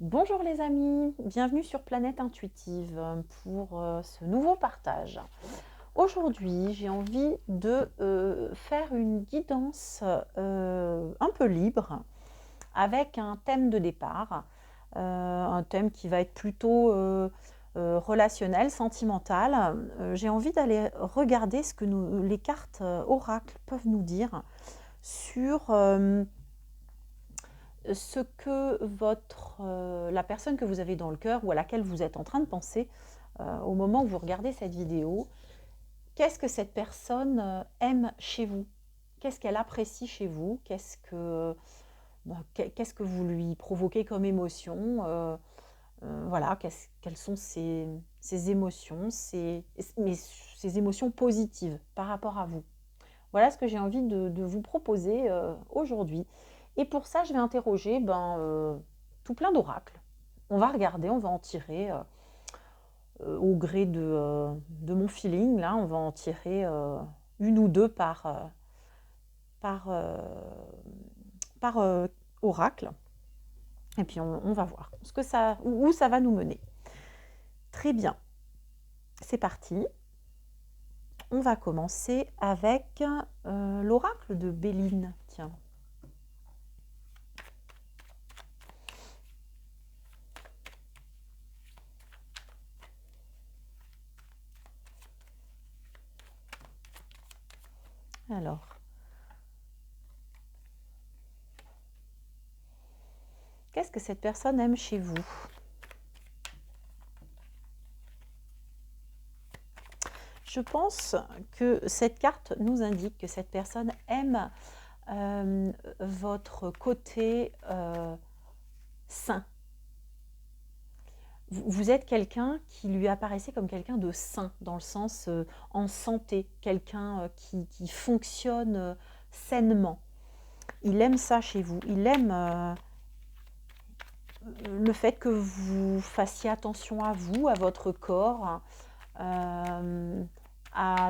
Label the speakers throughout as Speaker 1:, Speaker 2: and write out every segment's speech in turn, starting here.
Speaker 1: Bonjour les amis, bienvenue sur Planète Intuitive pour ce nouveau partage. Aujourd'hui, j'ai envie de faire une guidance un peu libre avec un thème de départ, un thème qui va être plutôt relationnel, sentimental. J'ai envie d'aller regarder ce que les cartes oracles peuvent nous dire sur ce que la personne que vous avez dans le cœur ou à laquelle vous êtes en train de penser au moment où vous regardez cette vidéo, qu'est-ce que cette personne aime chez vous? Qu'est-ce qu'elle apprécie chez vous? Qu'est-ce que vous lui provoquez comme émotion? Voilà, quelles sont ces émotions, mais ces émotions positives par rapport à vous? Voilà ce que j'ai envie de vous proposer aujourd'hui. Et pour ça, je vais interroger tout plein d'oracles. On va regarder, on va en tirer au gré de mon feeling. Là, on va en tirer une ou deux par, euh, par oracle. Et puis on va voir où ça va nous mener. Très bien, c'est parti. On va commencer avec l'oracle de Béline. Tiens. Alors, qu'est-ce que cette personne aime chez vous? Je pense que cette carte nous indique que cette personne aime votre côté sain. Vous êtes quelqu'un qui lui apparaissait comme quelqu'un de sain, dans le sens en santé, quelqu'un qui fonctionne sainement. Il aime ça chez vous. Il aime le fait que vous fassiez attention à vous, à votre corps, à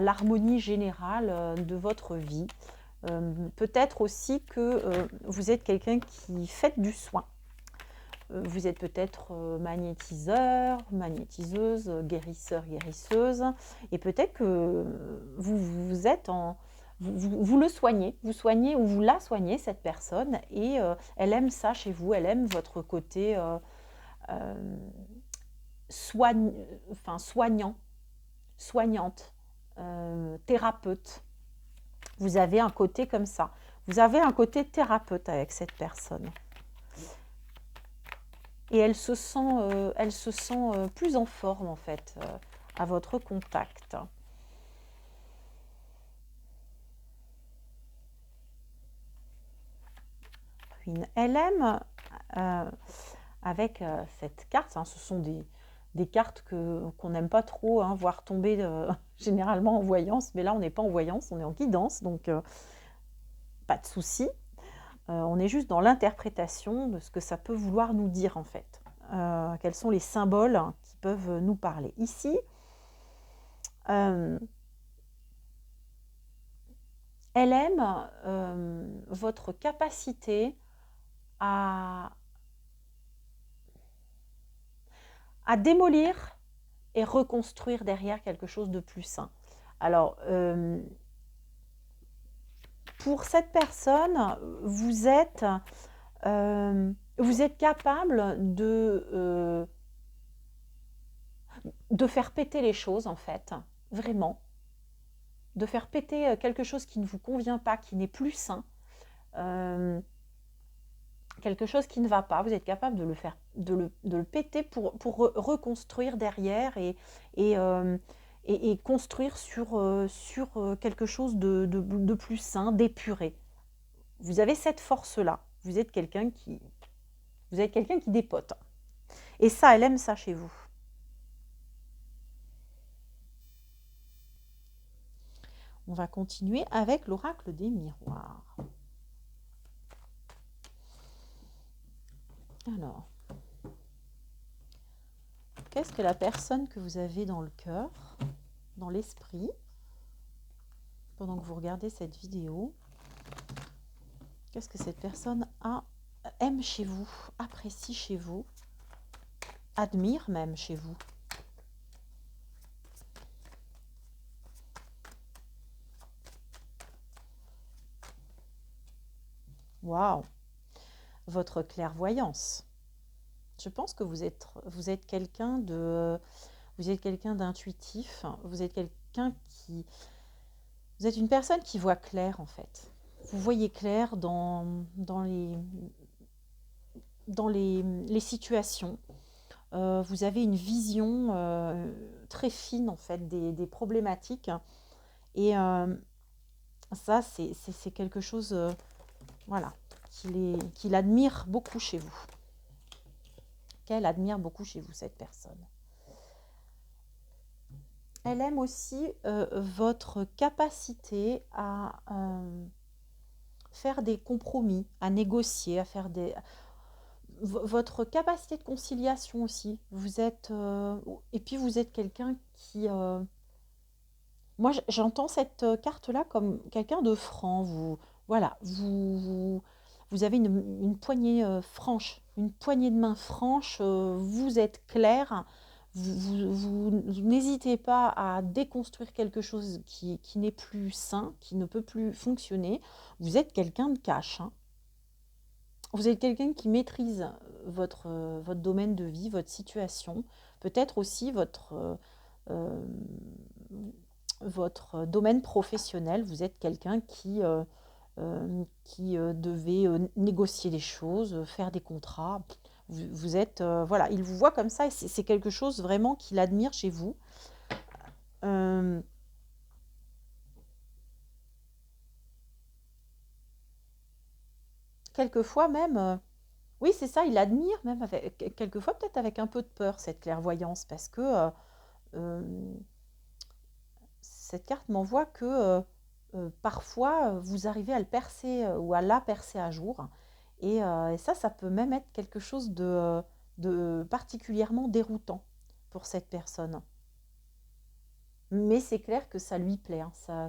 Speaker 1: l'harmonie générale de votre vie. Peut-être aussi que vous êtes quelqu'un qui fait du soin. Vous êtes peut-être magnétiseur, magnétiseuse, guérisseur, guérisseuse, et peut-être que vous êtes vous le soignez, vous soignez ou vous la soignez, cette personne, et elle aime ça chez vous, elle aime votre côté euh, soignant, soignante, thérapeute. Vous avez un côté comme ça. Vous avez un côté thérapeute avec cette personne. Et elle se sent plus en forme, en fait, à votre contact. Elle aime, avec cette carte, hein, ce sont des cartes qu'on n'aime pas trop voir tomber généralement en voyance, mais là on n'est pas en voyance, on est en guidance, donc pas de souci. On est juste dans l'interprétation de ce que ça peut vouloir nous dire en fait. Quels sont les symboles qui peuvent nous parler. Ici, elle aime votre capacité à démolir et reconstruire derrière quelque chose de plus sain. Alors, pour cette personne, vous êtes capable de faire péter les choses, en fait, vraiment. De faire péter quelque chose qui ne vous convient pas, qui n'est plus sain. Quelque chose qui ne va pas, vous êtes capable de le péter pour reconstruire derrière et construire sur quelque chose de plus sain, d'épuré. Vous avez cette force-là. Vous êtes quelqu'un qui dépote. Et ça, elle aime ça chez vous. On va continuer avec l'oracle des miroirs. Alors, qu'est-ce que la personne que vous avez dans le cœur, dans l'esprit, pendant que vous regardez cette vidéo, qu'est-ce que cette personne aime chez vous, apprécie chez vous, admire même chez vous. Waouh! Votre clairvoyance. Je pense que vous êtes quelqu'un de, vous êtes quelqu'un d'intuitif. Vous êtes quelqu'un qui, vous êtes une personne qui voit clair en fait. Vous voyez clair dans les situations. Vous avez une vision très fine en fait des problématiques. Et ça, c'est quelque chose, voilà, qu'il admire beaucoup chez vous. Qu'elle admire beaucoup chez vous, cette personne. Elle aime aussi votre capacité à faire des compromis, à négocier, à faire des... Votre capacité de conciliation aussi. Vous êtes... et puis vous êtes quelqu'un qui... moi, j'entends cette carte-là comme quelqu'un de franc. Voilà, vous avez une poignée franche, une poignée de main franche. Vous êtes clair. Vous n'hésitez pas à déconstruire quelque chose qui n'est plus sain, qui ne peut plus fonctionner. Vous êtes quelqu'un de cash, hein. Vous êtes quelqu'un qui maîtrise votre domaine de vie, votre situation, peut-être aussi euh, votre domaine professionnel. Vous êtes quelqu'un qui devait négocier les choses, faire des contrats. Vous êtes, voilà, il vous voit comme ça et c'est quelque chose vraiment qu'il admire chez vous. Euh, quelquefois même, oui, c'est ça, il admire même, quelquefois peut-être avec un peu de peur, cette clairvoyance, parce que euh, cette carte m'envoie que parfois vous arrivez à le percer ou à la percer à jour. Et ça peut même être quelque chose de particulièrement déroutant pour cette personne. Mais c'est clair que ça lui plaît, hein, ça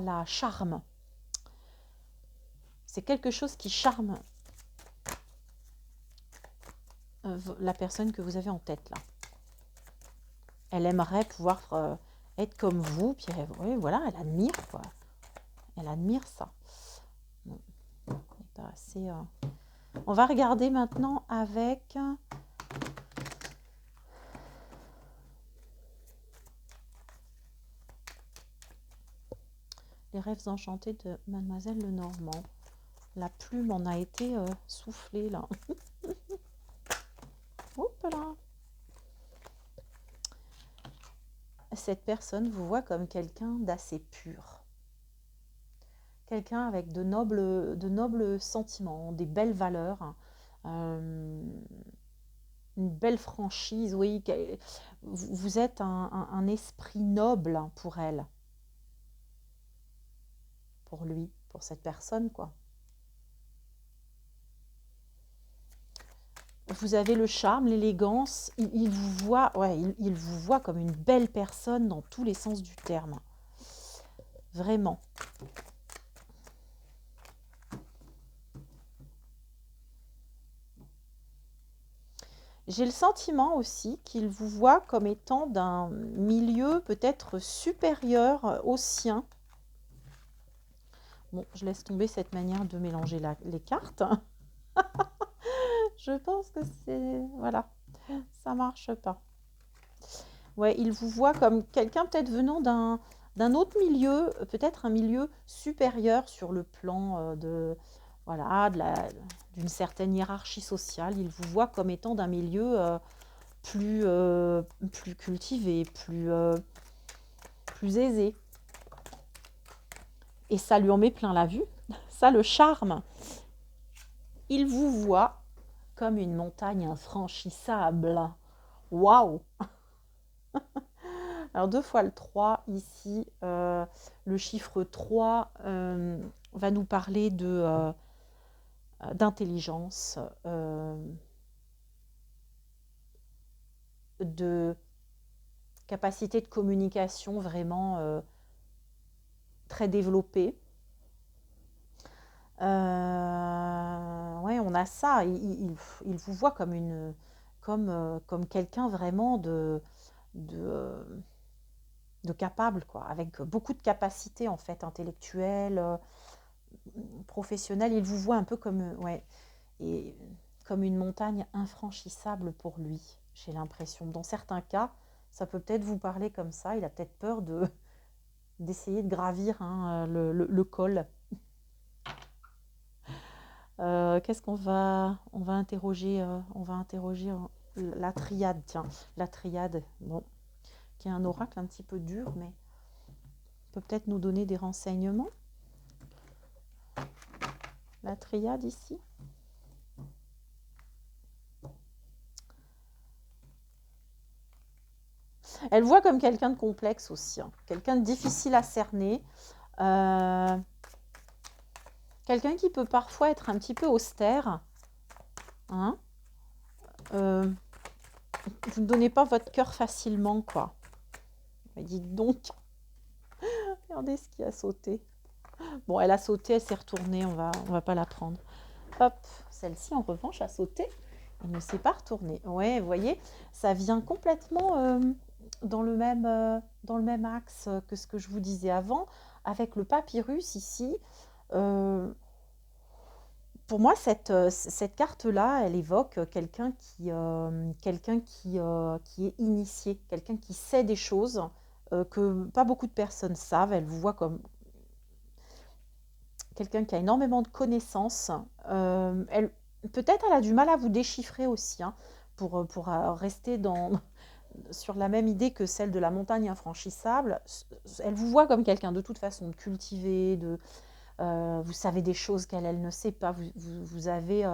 Speaker 1: la charme. C'est quelque chose qui charme la personne que vous avez en tête là. Elle aimerait pouvoir être comme vous, puis ouais, voilà, elle admire quoi. Elle admire ça. Bon, pas assez, on va regarder maintenant avec les rêves enchantés de Mademoiselle Lenormand. La plume en a été soufflée là. Hop là. Cette personne vous voit comme quelqu'un d'assez pur. Quelqu'un avec de nobles sentiments, des belles valeurs, une belle franchise. Oui, vous êtes un esprit noble pour elle, pour lui, pour cette personne, quoi. Vous avez le charme, l'élégance. Il vous voit, ouais, il vous voit comme une belle personne dans tous les sens du terme. Vraiment. J'ai le sentiment aussi qu'il vous voit comme étant d'un milieu peut-être supérieur au sien. Bon, je laisse tomber cette manière de mélanger les cartes. Je pense que c'est... Voilà, ça marche pas. Ouais, il vous voit comme quelqu'un peut-être venant d'un autre milieu, peut-être un milieu supérieur sur le plan voilà, d'une certaine hiérarchie sociale. Il vous voit comme étant d'un milieu plus cultivé, plus aisé. Et ça lui en met plein la vue. Ça le charme. Il vous voit comme une montagne infranchissable. Waouh! Alors 2 fois le 3 ici, le chiffre 3 va nous parler d'intelligence, de capacité de communication vraiment très développée. Ouais, on a ça. Il vous voit comme comme quelqu'un vraiment de, de capable, quoi, avec beaucoup de capacités en fait, intellectuelles, professionnelles. Il vous voit un peu comme, ouais, et comme une montagne infranchissable pour lui, j'ai l'impression. Dans certains cas, ça peut peut-être vous parler comme ça. Il a peut-être peur d'essayer de gravir, hein, le col. Qu'est-ce on va interroger, la triade, tiens, la triade, bon, qui est un oracle un petit peu dur, mais peut peut-être nous donner des renseignements. La triade ici. Elle voit comme quelqu'un de complexe aussi, hein, quelqu'un de difficile à cerner, quelqu'un qui peut parfois être un petit peu austère, hein. Vous ne donnez pas votre cœur facilement, quoi. Mais dites donc, regardez ce qui a sauté. Bon, elle a sauté, elle s'est retournée, on va pas la prendre. Hop, celle-ci en revanche a sauté, elle ne s'est pas retournée. Ouais, vous voyez, ça vient complètement dans le même axe que ce que je vous disais avant, avec le papyrus ici. Pour moi, cette carte-là, elle évoque quelqu'un qui est initié, quelqu'un qui sait des choses que pas beaucoup de personnes savent. Elle vous voit comme quelqu'un qui a énormément de connaissances. Peut-être elle a du mal à vous déchiffrer aussi, hein, pour rester sur la même idée que celle de la montagne infranchissable. Elle vous voit comme quelqu'un de toute façon de cultivé, vous savez des choses qu'elle ne sait pas. Vous avez,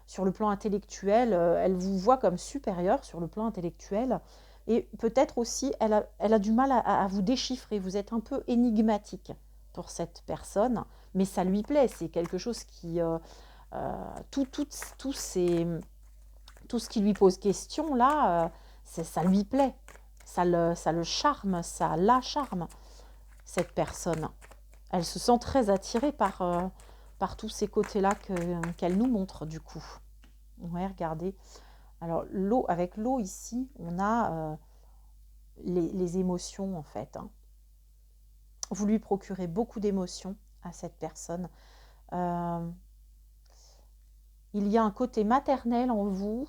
Speaker 1: sur le plan intellectuel, elle vous voit comme supérieur sur le plan intellectuel. Et peut-être aussi, elle a du mal à vous déchiffrer. Vous êtes un peu énigmatique pour cette personne, mais ça lui plaît. C'est quelque chose qui... tout, tout, tout, tout ce qui lui pose question, là, ça lui plaît. Ça le charme, ça la charme, cette personne. Elle se sent très attirée par tous ces côtés-là qu'elle nous montre, du coup. Ouais, regardez. Alors, avec l'eau, ici, on a les émotions, en fait, hein. Vous lui procurez beaucoup d'émotions à cette personne. Il y a un côté maternel en vous,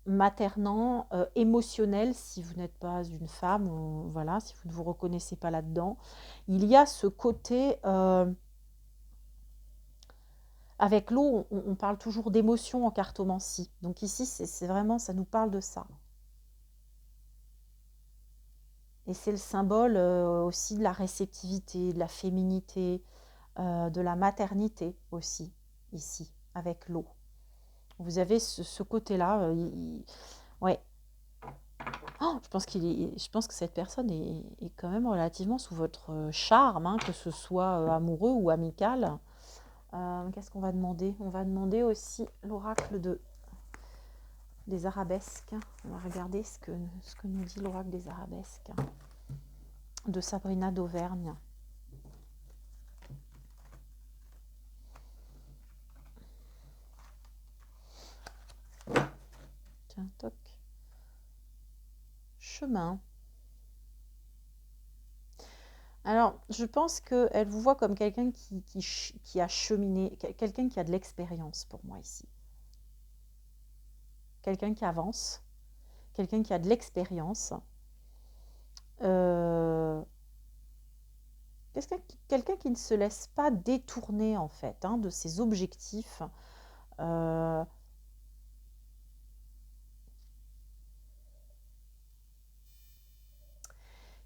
Speaker 1: maternant, émotionnel, si vous n'êtes pas une femme, ou, voilà, si vous ne vous reconnaissez pas là-dedans. Il y a ce côté, avec l'eau, on parle toujours d'émotion en cartomancie. Donc ici, c'est vraiment, ça nous parle de ça. Et c'est le symbole aussi de la réceptivité, de la féminité, de la maternité aussi, ici, avec l'eau. Vous avez ce côté-là. Ouais. Oh, je pense que cette personne est quand même relativement sous votre charme, hein, que ce soit amoureux ou amical. Qu'est-ce qu'on va demander? On va demander aussi l'oracle des arabesques. On va regarder ce que nous dit l'oracle des arabesques de Sabrina d'Auvergne. Tiens, toc. Chemin. Alors, je pense qu'elle vous voit comme quelqu'un qui a cheminé, quelqu'un qui a de l'expérience pour moi ici. Quelqu'un qui avance, quelqu'un qui a de l'expérience. Quelqu'un qui ne se laisse pas détourner en fait, hein, de ses objectifs.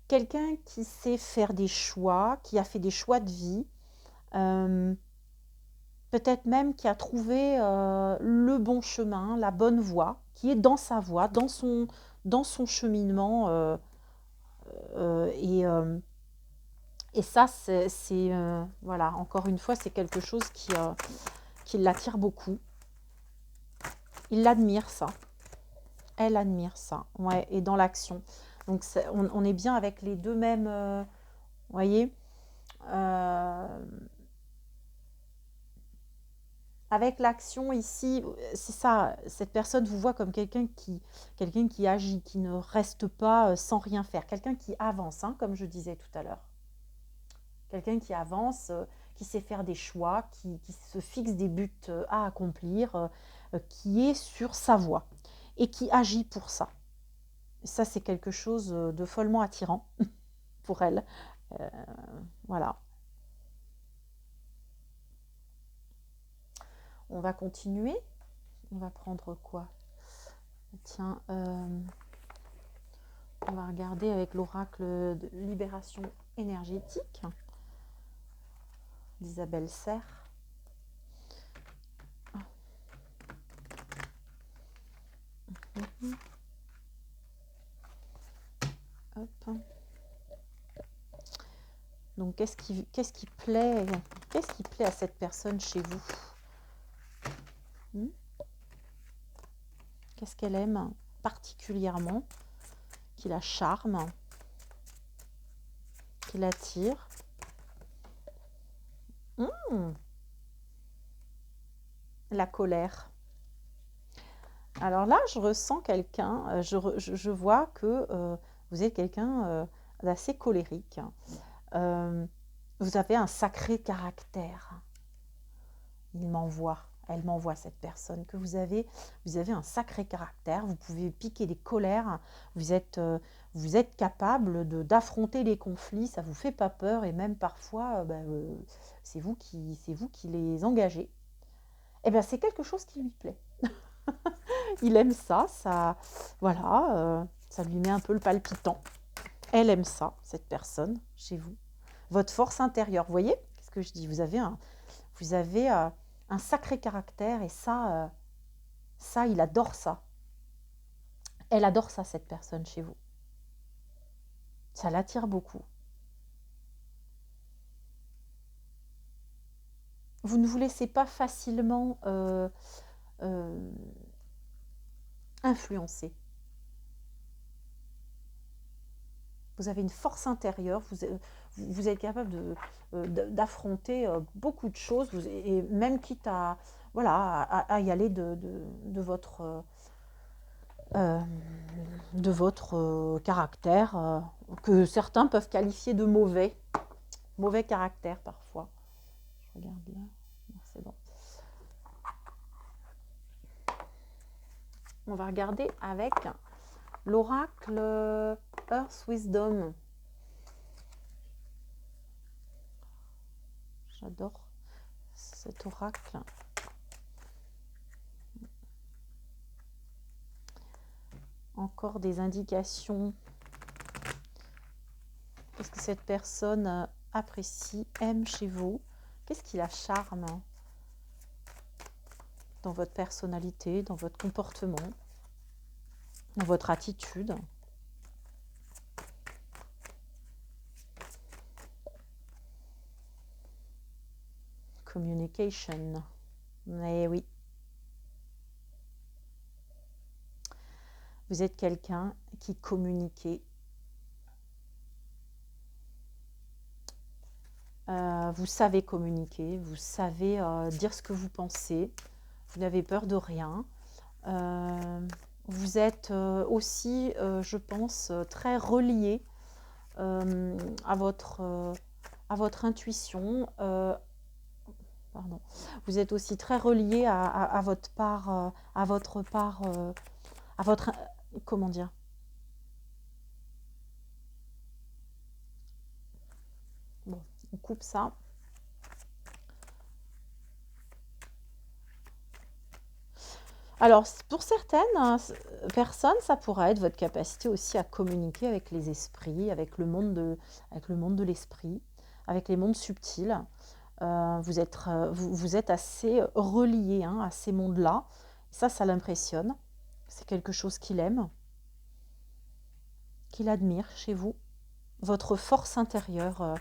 Speaker 1: Quelqu'un qui sait faire des choix, qui a fait des choix de vie, peut-être même qui a trouvé le bon chemin, la bonne voie, qui est dans sa voie, dans son cheminement. Et ça, voilà, encore une fois, c'est quelque chose qui l'attire beaucoup. Il l'admire, ça. Elle admire ça, ouais, et dans l'action. Donc, on est bien avec les deux mêmes, voyez, avec l'action ici, c'est ça, cette personne vous voit comme quelqu'un qui agit, qui ne reste pas sans rien faire, quelqu'un qui avance, hein, comme je disais tout à l'heure. Quelqu'un qui avance, qui sait faire des choix, qui se fixe des buts à accomplir, qui est sur sa voie et qui agit pour ça. Et ça, c'est quelque chose de follement attirant pour elle. Euh, voilà. On va continuer. On va prendre quoi? Tiens, on va regarder avec l'oracle de libération énergétique d'Isabelle Serre. Hop. Donc, qu'est-ce qui plaît à cette personne chez vous? Qu'est-ce qu'elle aime particulièrement, qui la charme, qui l'attire? La colère. Alors là, je ressens quelqu'un, je vois que vous êtes quelqu'un d'assez colérique. Vous avez un sacré caractère. Elle m'envoie cette personne, que vous avez un sacré caractère, vous pouvez piquer des colères, vous êtes capable d'affronter les conflits, ça ne vous fait pas peur, et même parfois, c'est vous qui les engagez. Eh bien, c'est quelque chose qui lui plaît. Il aime ça, voilà, ça lui met un peu le palpitant. Elle aime ça, cette personne, chez vous. Votre force intérieure, vous voyez ce que je dis? Vous avez un sacré caractère, et ça, il adore ça. Elle adore ça, cette personne, chez vous. Ça l'attire beaucoup. Vous ne vous laissez pas facilement influencer. Vous avez une force intérieure, vous êtes capable d'affronter beaucoup de choses, et même quitte à y aller de votre caractère, que certains peuvent qualifier de mauvais caractère parfois. Je regarde là, c'est bon. On va regarder avec l'oracle Earth Wisdom. J'adore cet oracle. Encore des indications. Qu'est-ce que cette personne apprécie, aime chez vous? Qu'est-ce qui la charme dans votre personnalité, dans votre comportement, dans votre attitude? Communication. Eh oui. Vous êtes quelqu'un qui communiquait. Vous savez communiquer, vous savez dire ce que vous pensez, vous n'avez peur de rien. Vous êtes aussi, je pense, très relié à votre intuition. Pardon. Vous êtes aussi très relié à votre part, comment dire? Bon, on coupe ça. Alors, pour certaines personnes, ça pourrait être votre capacité aussi à communiquer avec les esprits, avec le monde de l'esprit, avec les mondes subtils. Vous êtes assez relié à ces mondes-là. Ça l'impressionne. C'est quelque chose qu'il aime, qu'il admire chez vous. Votre force intérieure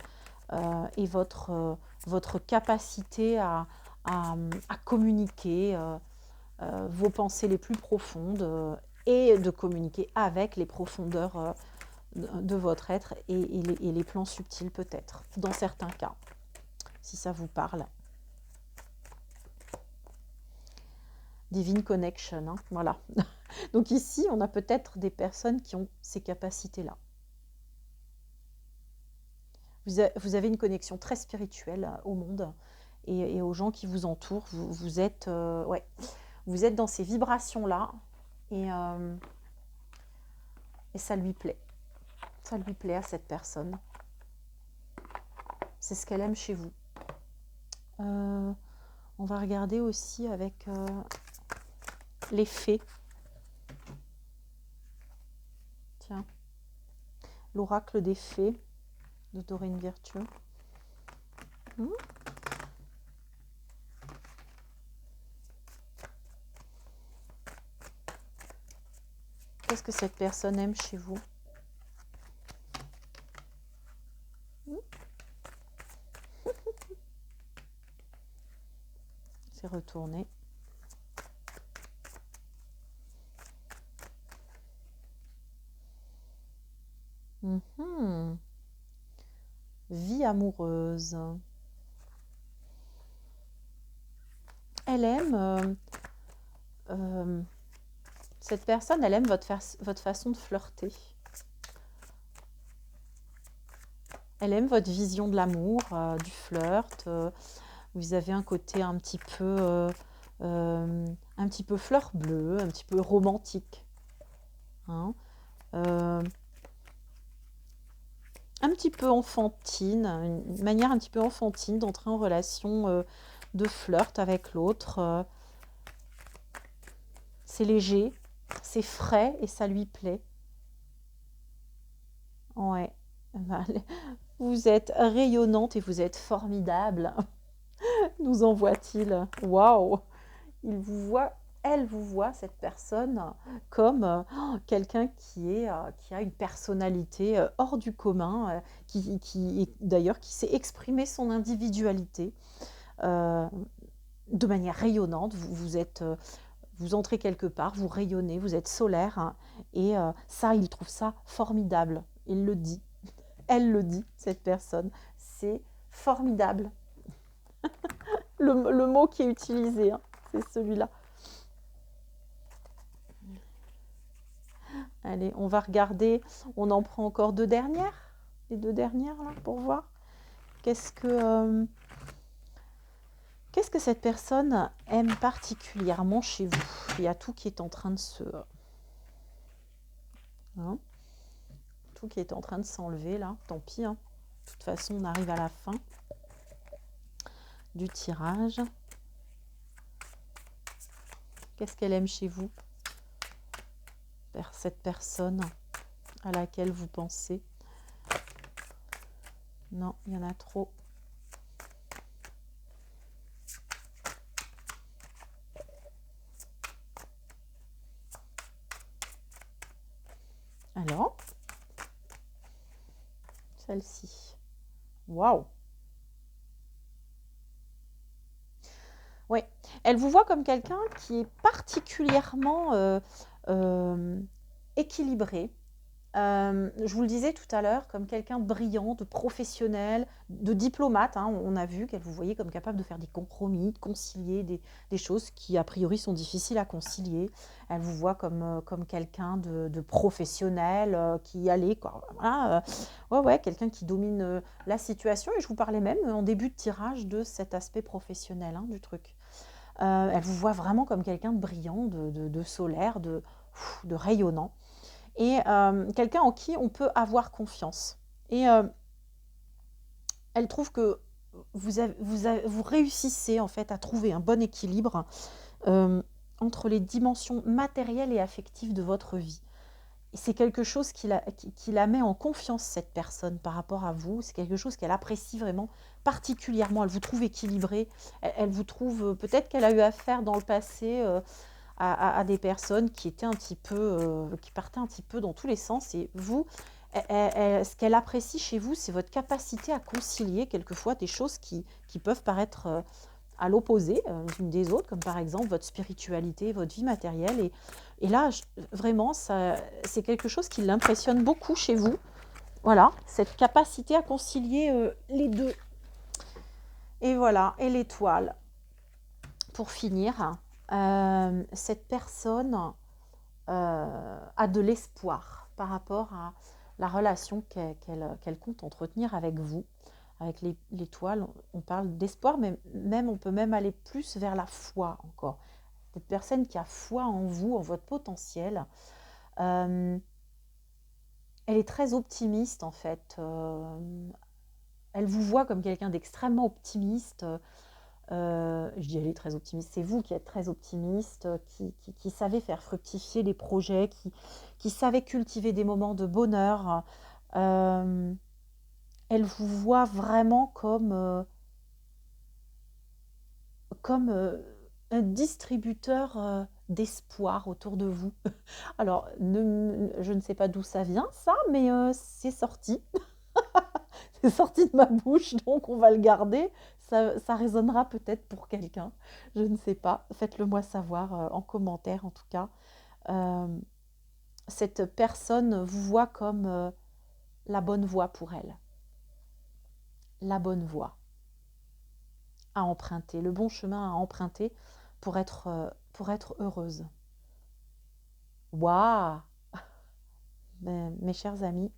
Speaker 1: et votre capacité à communiquer vos pensées les plus profondes et de communiquer avec les profondeurs de votre être et les plans subtils peut-être, dans certains cas, si ça vous parle. Divine connection, hein, voilà. Donc ici, on a peut-être des personnes qui ont ces capacités-là. Vous avez une connexion très spirituelle au monde et aux gens qui vous entourent. Vous êtes, ouais, vous êtes dans ces vibrations-là et ça lui plaît. Ça lui plaît à cette personne. C'est ce qu'elle aime chez vous. On va regarder aussi avec les fées. Tiens, l'oracle des fées de Doreen Virtue. Qu'est-ce que cette personne aime chez vous? C'est retourné. Vie amoureuse. Elle aime, cette personne, elle aime votre façon de flirter. Elle aime votre vision de l'amour, du flirt. Vous avez un côté un petit peu fleur bleue, un petit peu romantique. Hein, un petit peu enfantine, une manière un petit peu enfantine d'entrer en relation de flirt avec l'autre. C'est léger, c'est frais et ça lui plaît. Ouais. Vous êtes rayonnante et vous êtes formidable. Nous envoie-t-il. Waouh! Il vous voit, elle vous voit, cette personne, comme quelqu'un qui a une personnalité hors du commun, d'ailleurs qui sait exprimer son individualité de manière rayonnante. Vous entrez quelque part, vous rayonnez, vous êtes solaire, hein, et ça, il trouve ça formidable. Il le dit. Elle le dit, cette personne. C'est formidable. Le mot qui est utilisé, hein, c'est celui-là. Allez, on va regarder. On en prend encore deux dernières. Les deux dernières, là, pour voir. Qu'est-ce que cette personne aime particulièrement chez vous? Il y a tout qui est en train de se... Hein, tout qui est en train de s'enlever, là. Tant pis, hein. De toute façon, on arrive à la fin du tirage. Qu'est-ce qu'elle aime chez vous? Cette personne à laquelle vous pensez. Non, il y en a trop. Alors, celle-ci. Waouh! Oui, elle vous voit comme quelqu'un qui est particulièrement équilibré. Je vous le disais tout à l'heure, comme quelqu'un de brillant, de professionnel, de diplomate. Hein, on a vu qu'elle vous voyait comme capable de faire des compromis, de concilier des choses qui, a priori, sont difficiles à concilier. Elle vous voit comme quelqu'un de professionnel, qui allait, quoi. Voilà, ouais, quelqu'un qui domine la situation. Et je vous parlais même, en début de tirage, de cet aspect professionnel, hein, du truc. Elle vous voit vraiment comme quelqu'un de brillant, de solaire, de rayonnant. Et quelqu'un en qui on peut avoir confiance. Et elle trouve que vous réussissez en fait à trouver un bon équilibre entre les dimensions matérielles et affectives de votre vie. Et c'est quelque chose qui la met en confiance, cette personne, par rapport à vous. C'est quelque chose qu'elle apprécie vraiment particulièrement. Elle vous trouve équilibré. Elle vous trouve... Peut-être qu'elle a eu affaire dans le passé... À des personnes qui étaient un petit peu, qui partaient un petit peu dans tous les sens. Et vous, ce qu'elle apprécie chez vous, c'est votre capacité à concilier quelquefois des choses qui peuvent paraître à l'opposé les unes des autres, comme par exemple votre spiritualité, votre vie matérielle. Et là, vraiment, c'est quelque chose qui l'impressionne beaucoup chez vous. Voilà, cette capacité à concilier les deux. Et voilà, et l'étoile, pour finir. Cette personne a de l'espoir par rapport à la relation qu'elle compte entretenir avec vous, avec l'étoile. On parle d'espoir, mais même on peut même aller plus vers la foi encore. Cette personne qui a foi en vous, en votre potentiel, euh, elle est très optimiste en fait. Elle vous voit comme quelqu'un d'extrêmement optimiste. Je dis elle est très optimiste, c'est vous qui êtes très optimiste, qui savez faire fructifier les projets, qui savez cultiver des moments de bonheur. Euh, Elle vous voit vraiment comme un distributeur d'espoir autour de vous. Alors, je ne sais pas d'où ça vient, ça, mais c'est sorti. C'est sorti de ma bouche, donc on va le garder. Ça résonnera peut-être pour quelqu'un. Je ne sais pas. Faites-le moi savoir en commentaire, en tout cas. Euh, cette personne vous voit comme la bonne voie pour elle. La bonne voie à emprunter, le bon chemin à emprunter pour être heureuse. Waouh! Mes chers amis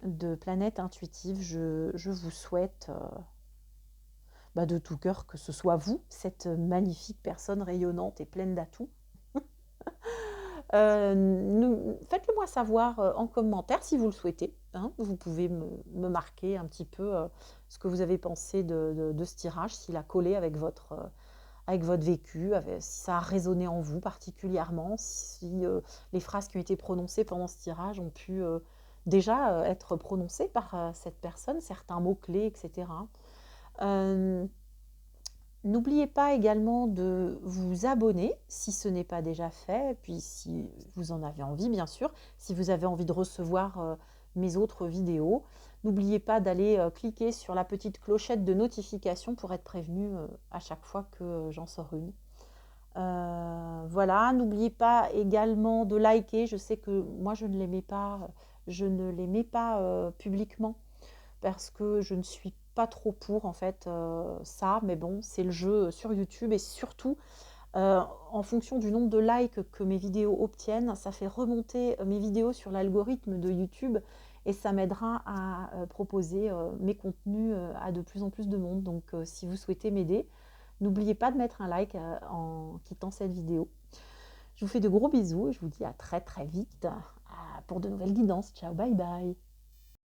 Speaker 1: de Planète Intuitive, je vous souhaite de tout cœur que ce soit vous, cette magnifique personne rayonnante et pleine d'atouts. Faites-le moi savoir en commentaire si vous le souhaitez. Hein. Vous pouvez me marquer un petit peu ce que vous avez pensé de ce tirage, s'il a collé avec votre vécu, si ça a résonné en vous particulièrement, si les phrases qui ont été prononcées pendant ce tirage ont pu déjà être prononcées par cette personne, certains mots-clés, etc. N'oubliez pas également de vous abonner si ce n'est pas déjà fait, puis si vous en avez envie, bien sûr, si vous avez envie de recevoir mes autres vidéos. N'oubliez pas d'aller cliquer sur la petite clochette de notification pour être prévenu à chaque fois que j'en sors une. Voilà, n'oubliez pas également de liker. Je sais que moi je ne l'aimais pas publiquement parce que je ne suis pas trop pour en fait ça, mais bon, c'est le jeu sur YouTube et surtout en fonction du nombre de likes que mes vidéos obtiennent, ça fait remonter mes vidéos sur l'algorithme de YouTube et ça m'aidera à proposer mes contenus à de plus en plus de monde. Donc si vous souhaitez m'aider, n'oubliez pas de mettre un like en quittant cette vidéo. Je vous fais de gros bisous et je vous dis à très très vite pour de nouvelles guidances. Ciao, bye bye.